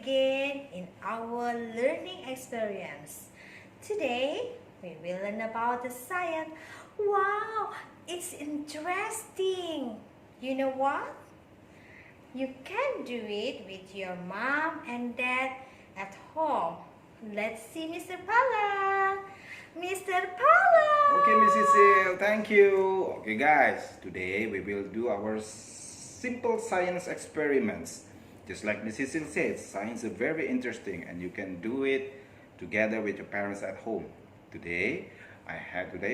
again in our learning experience. Today, we will learn about the science. Wow, it's interesting. You know what? You can do it with your mom and dad at home. Let's see Mr. Pala. Mr. Pala. Okay, Miss Cecil, thank you. Okay, guys, today we will do our simple science experiments. Just like Miss Cecil said, science is very interesting and you can do it together with your parents at home. Today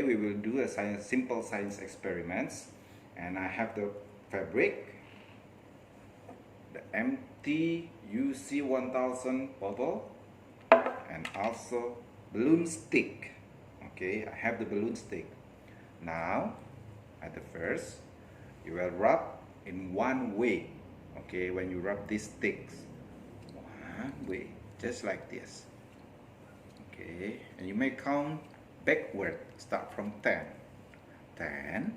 we will do a simple science experiments, and I have the fabric, the empty UC1000 bottle, and also balloon stick. Okay, I have the balloon stick. Now, at the first, you will rub in one way. Okay, when you rub these sticks, one way, just like this. Okay, and you may count backward, start from 10. 10,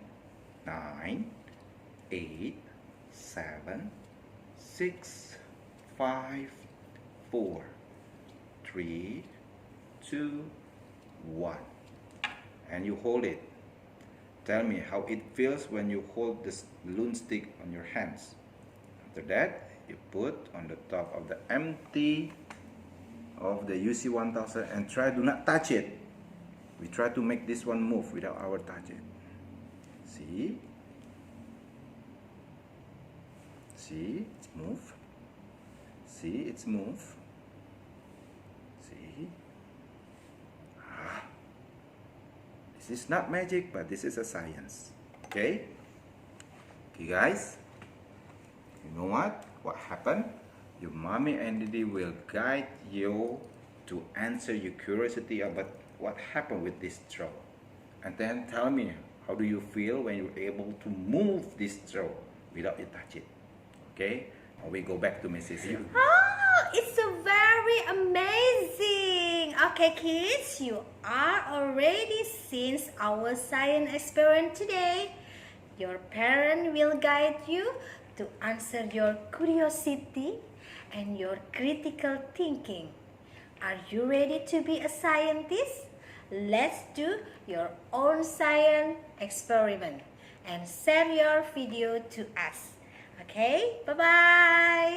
9, 8, 7, 6, 5, 4, 3, 2, 1. And you hold it. Tell me how it feels when you hold this balloon stick on your hands. After that, you put on the top of the empty of the UC1000 and do not touch it. We try to make this one move without our touch it. See? See? It's move. See? It's move. See? This is not magic, but this is a science. Okay? Okay, guys? You know what? What happened? Your mommy and daddy will guide you to answer your curiosity about what happened with this straw. And then tell me, how do you feel when you're able to move this straw without you touch it? Okay? Now we go back to Mrs. Yu. Oh, it's so very amazing. Okay, kids, you are already since our science experiment today. Your parent will guide you to answer your curiosity and your critical thinking. Are you ready to be a scientist? Let's do your own science experiment and share your video to us. Okay, bye-bye.